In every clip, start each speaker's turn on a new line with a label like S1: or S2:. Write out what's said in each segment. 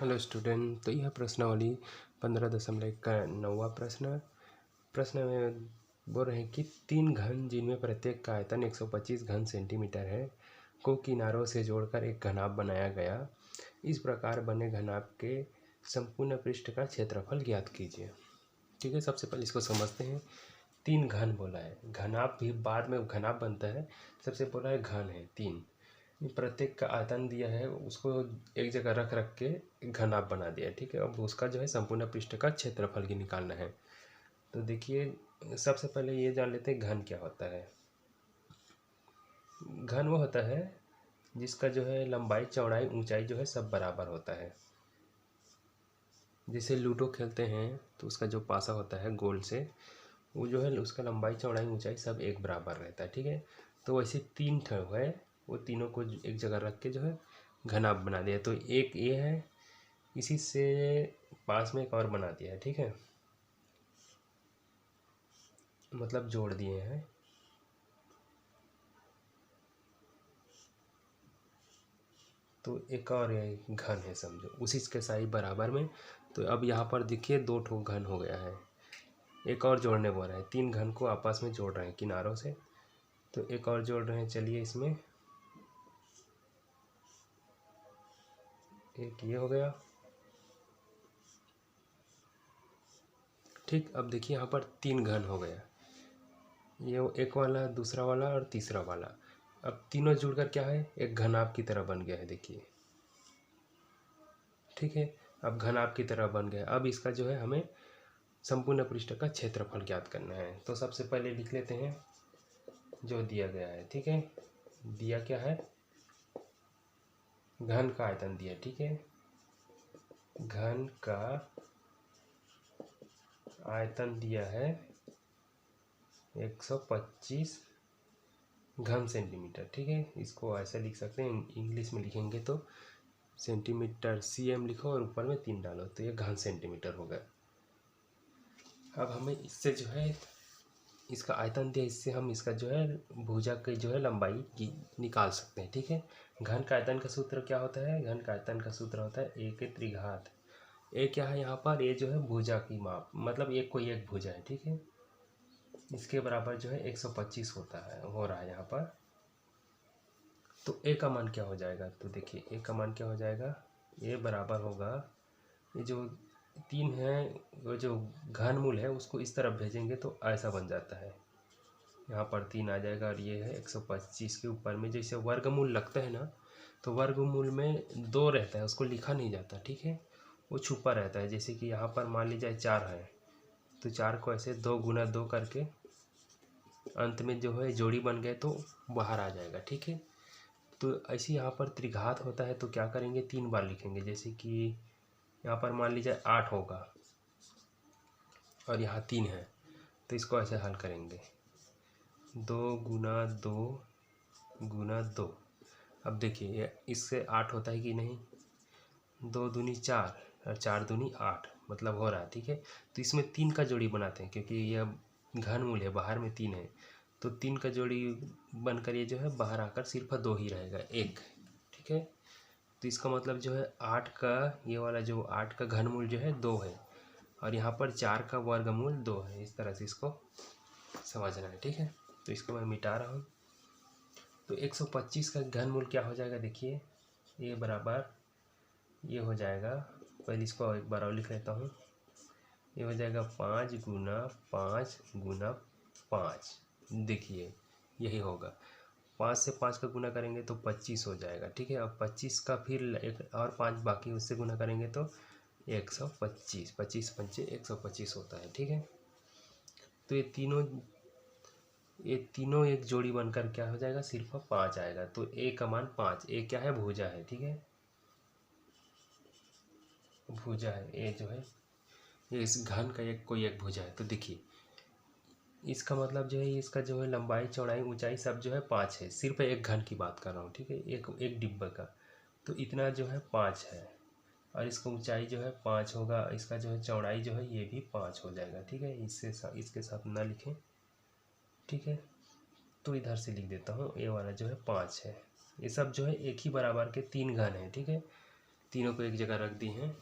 S1: Hello student. तो यह प्रश्नावली 15.1 का 9वां प्रश्न में बोल रहे हैं कि 3 घन जिनमें प्रत्येक का आयतन 125 घन सेंटीमीटर है को किनारों से जोड़कर एक घनाभ बनाया गया। इस प्रकार बने घनाभ के संपूर्ण पृष्ठ का क्षेत्रफल ज्ञात कीजिए। ठीक है, सबसे पहले इसको समझते हैं। 3 घन बोला है, घनाभ भी बाद में घनाभ बनता है। सबसे बोला है घन है 3, प्रत्येक का आयतन दिया है, उसको एक जगह रख रख के घनाभ बना दिया है। ठीक है, अब उसका जो है संपूर्ण पृष्ठ का क्षेत्रफल की निकालना है। तो देखिए, सबसे पहले ये जान लेते हैं घन क्या होता है। घन वो होता है जिसका जो है लंबाई चौड़ाई ऊंचाई जो है सब बराबर होता है। जैसे लूडो खेलते हैं तो उसका जो पासा होता है गोल से, वो जो है उसका लंबाई चौड़ाई ऊंचाई सब एक बराबर रहता है। ठीक है, तो वैसे 3 ठो है, वो तीनों को एक जगह रख के जो है घनाभ बना दिया। तो एक ये है, इसी से पास में एक और बना दिया है। ठीक है, मतलब जोड़ दिए हैं। तो एक और ये घन है, समझो उसी के साई बराबर में। तो अब यहाँ पर देखिए 2 ठो घन हो गया है। एक और जोड़ने बोल रहा है, 3 घन को आपस में जोड़ रहे हैं किनारों से। तो एक और जोड़ रहे हैं, चलिए इसमें एक ये हो गया। ठीक, अब देखिए यहाँ पर 3 घन हो गया, ये एक वाला, दूसरा वाला और तीसरा वाला। अब तीनों जुड़कर क्या है, एक घनाभ की तरह बन गया है। देखिए, ठीक है, अब घनाभ की तरह बन गया। अब इसका जो है हमें संपूर्ण पृष्ठ का क्षेत्रफल ज्ञात करना है। तो सबसे पहले लिख लेते हैं जो दिया गया है। ठीक है, दिया क्या है, घन का आयतन दिया। ठीक है, घन का आयतन दिया है 125 घन सेंटीमीटर। ठीक है, इसको ऐसे लिख सकते हैं, इंग्लिश में लिखेंगे तो सेंटीमीटर cm लिखो और ऊपर में 3 डालो, तो ये घन सेंटीमीटर हो गया। अब हमें इससे जो है इसका आयतन दिया, इससे हम इसका जो है भुजा की जो है लंबाई की निकाल सकते हैं। ठीक है, घन का आयतन का सूत्र क्या होता है, घन का आयतन का सूत्र होता है ए के त्रिघात। ए क्या है यहाँ पर, ए जो है भुजा की माप, मतलब एक कोई एक भुजा है। ठीक है, इसके बराबर जो है 125 होता है, हो रहा है यहाँ पर। तो ए का मान क्या हो जाएगा, तो देखिए ए का मान क्या हो जाएगा, ए बराबर होगा, ये जो 3 है वो जो घनमूल है उसको इस तरफ भेजेंगे तो ऐसा बन जाता है, यहाँ पर 3 आ जाएगा। और ये है 125 के ऊपर में जैसे वर्गमूल लगता है ना, तो वर्गमूल में 2 रहता है, उसको लिखा नहीं जाता। ठीक है, वो छुपा रहता है। जैसे कि यहाँ पर मान लीजिए 4 है, तो 4 को ऐसे 2 गुना 2 करके अंत में जो है जोड़ी बन गए तो बाहर आ जाएगा। ठीक है, तो ऐसे यहाँ पर त्रिघात होता है तो क्या करेंगे, 3 बार लिखेंगे। जैसे कि यहाँ पर मान लीजिए 8 होगा और यहाँ 3 है, तो इसको ऐसे हल करेंगे, 2 गुना 2 गुना 2। अब देखिए इससे 8 होता है कि नहीं, 2 दूनी 4 और 4 दूनी 8, मतलब हो रहा है। ठीक है, तो इसमें 3 का जोड़ी बनाते हैं क्योंकि यह घनमूल है, बाहर में 3 है, तो 3 का जोड़ी बनकर ये जो है बाहर आकर सिर्फ 2 ही रहेगा, 1। ठीक है, तो इसका मतलब जो है 8 का, ये वाला जो 8 का घनमूल जो है 2 है, और यहाँ पर 4 का वर्गमूल 2 है। इस तरह से इसको समझना है। ठीक है, तो इसको मैं मिटा रहा हूँ। तो 125 का घनमूल क्या हो जाएगा, देखिए ये बराबर ये हो जाएगा, पहले इसको एक बार और लिख लेता हूँ, ये हो जाएगा 5 गुना 5 गुना 5। देखिए यही होगा, 5 से 5 का गुना करेंगे तो 25 हो जाएगा। ठीक है, अब 25 का फिर एक और 5 बाकी उससे गुना करेंगे तो 125, 25 पंचे 125 होता है। ठीक है, तो ये तीनों एक जोड़ी बनकर क्या हो जाएगा, सिर्फ 5 आएगा। तो ए का मान 5, ए क्या है, भुजा है। ठीक है, भुजा है, ए जो है ये इस घन का एक कोई एक भुजा है। तो देखिए इसका मतलब जो है, इसका जो है लंबाई चौड़ाई ऊंचाई सब जो है 5 है, सिर्फ एक घन की बात कर रहा हूँ। ठीक है, एक एक डिब्बे का, तो इतना जो है 5 है, और इसका ऊंचाई जो है 5 होगा, इसका जो है चौड़ाई जो है ये भी 5 हो जाएगा। ठीक है, इसके साथ ना लिखें। ठीक है, तो इधर से लिख देता हूँ, ये वाला जो है 5 है। ये सब जो है एक ही बराबर के 3 घन है। ठीक है, तीनों को एक जगह रख दी हैं।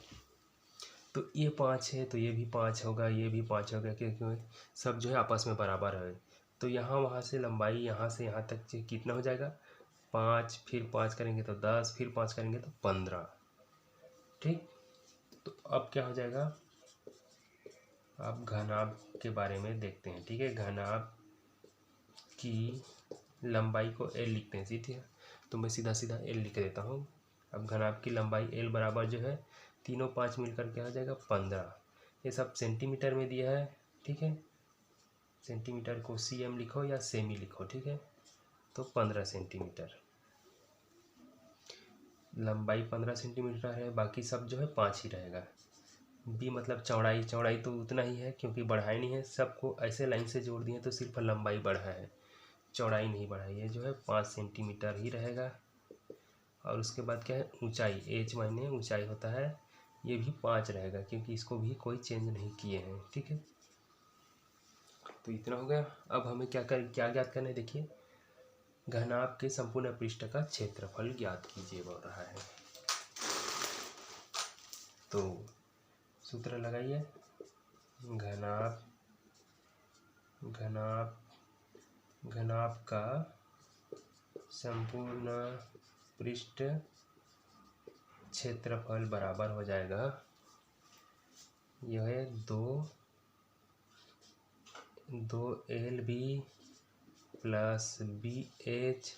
S1: तो ये 5 है तो ये भी 5 होगा, ये भी 5 होगा, क्योंकि सब जो है आपस में बराबर है। तो यहाँ वहाँ से लंबाई यहाँ से यहाँ तक कितना हो जाएगा, 5, फिर 5 करेंगे तो 10, फिर 5 करेंगे तो 15। ठीक, तो अब क्या हो जाएगा, अब घनाभ के बारे में देखते हैं। ठीक है, घनाभ की लंबाई को L लिखते हैं। ठीक है, तो मैं सीधा सीधा L लिख देता हूँ। अब घनाभ की लंबाई L बराबर जो है तीनों 5 मिलकर क्या हो जाएगा, 15। ये सब सेंटीमीटर में दिया है। ठीक है, सेंटीमीटर को cm लिखो या सेमी लिखो। ठीक है, तो 15 सेंटीमीटर लंबाई 15 सेंटीमीटर है, बाकी सब जो है 5 ही रहेगा। b मतलब चौड़ाई, चौड़ाई तो उतना ही है क्योंकि बढ़ाई नहीं है, सबको ऐसे लाइन से जोड़ दिए तो सिर्फ लंबाई बढ़ा है, चौड़ाई नहीं बढ़ा है। ये जो है 5 सेंटीमीटर ही रहेगा। और उसके बाद क्या है, ऊंचाई, एच मायने ऊंचाई होता है, ये भी 5 रहेगा क्योंकि इसको भी कोई चेंज नहीं किए हैं। ठीक है, तो इतना हो गया। अब हमें क्या ज्ञात करना है, देखिए घनाभ के संपूर्ण पृष्ठ का क्षेत्रफल ज्ञात कीजिए बोल रहा है। तो सूत्र लगाइए, घनाभ का संपूर्ण पृष्ठ क्षेत्रफल बराबर हो जाएगा, यह है 2LB plus BH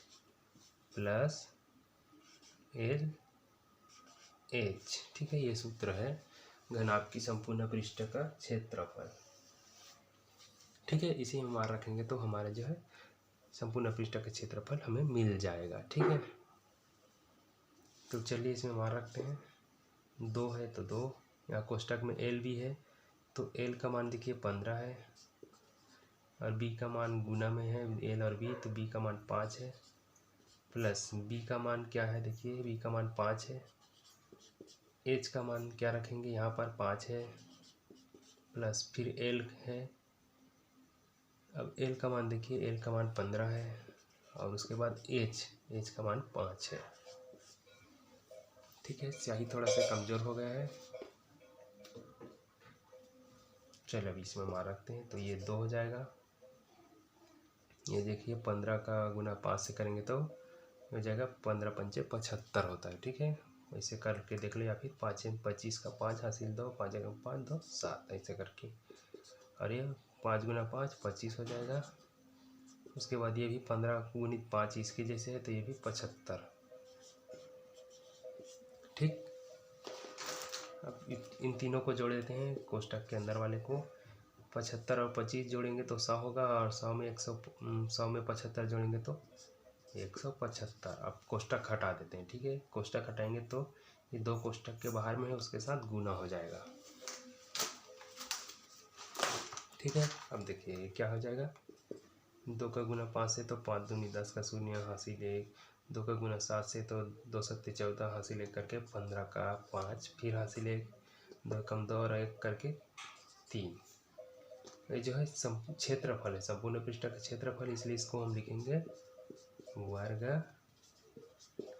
S1: plus LH। ठीक है, ये सूत्र है घनाभ की संपूर्ण पृष्ठ का क्षेत्रफल। ठीक है, इसी में मार रखेंगे तो हमारा जो है संपूर्ण पृष्ठ का क्षेत्रफल हमें मिल जाएगा। ठीक है, तो चलिए इसमें मार रखते हैं। 2 है तो 2, यहाँ कोष्टक में L भी है तो L का मान देखिए 15 है, और B का मान गुना में है L और B, तो B का मान 5 है, प्लस B का मान क्या है, देखिए B का मान 5 है, H का मान क्या रखेंगे, यहाँ पर 5 है, प्लस फिर L है। अब L का मान देखिए, L का मान 15 है, और उसके बाद H का मान 5 है। ठीक है, स्याही थोड़ा सा कमज़ोर हो गया है। चलो अभी इसमें मार रखते हैं, तो ये 2 हो जाएगा। ये देखिए 15 का गुना 5 से करेंगे तो हो जाएगा 15 पंचे 75 होता है। ठीक है, वैसे करके देख लो, या फिर 5 25 का 5 हासिल 2, 5 5 2 7 ऐसे करके, और ये 5 गुना 5 25 हो जाएगा। उसके बाद ये भी 15 गुणित 5 इसके जैसे है तो ये भी 75। ठीक, अब इन तीनों को जोड़ देते हैं, कोष्टक के अंदर वाले को। 75 और 25 जोड़ेंगे तो 100 होगा, और 100 में 75 जोड़ेंगे तो 175। अब कोष्टक हटा देते हैं। ठीक है, कोष्टक हटाएंगे तो ये 2 कोष्टक के बाहर में है उसके साथ गुना हो जाएगा। ठीक है, अब देखिए क्या हो जाएगा, 2 का गुना 5 से तो 5 दूनी 10 का शून्य हासिल 1, 2 का गुना 7 से तो 2 सत्ते 14 हासिल 1 करके 15 का 5, फिर हासिल 1, 2 कम 2 और 1 करके 3। ये जो है क्षेत्रफल है, संपूर्ण पृष्ठ का क्षेत्रफल, इसलिए इसको हम लिखेंगे वर्ग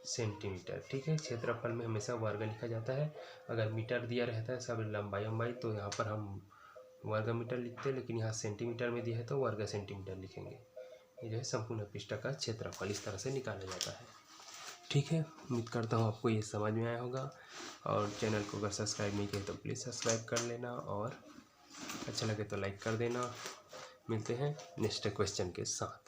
S1: सेंटीमीटर। ठीक है, क्षेत्रफल में हमेशा वर्ग लिखा जाता है। अगर मीटर दिया रहता है सब लंबाई तो यहाँ पर हम वर्ग मीटर लिखते हैं, लेकिन यहाँ सेंटीमीटर में दिया है तो वर्ग सेंटीमीटर लिखेंगे। ये जो है संपूर्ण पृष्ठ का क्षेत्रफल इस तरह से निकाला जाता है। ठीक है, उम्मीद करता हूँ आपको ये समझ में आया होगा, और चैनल को अगर सब्सक्राइब नहीं किया तो प्लीज़ सब्सक्राइब कर लेना, और अच्छा लगे तो लाइक कर देना। मिलते हैं नेक्स्ट क्वेश्चन के साथ।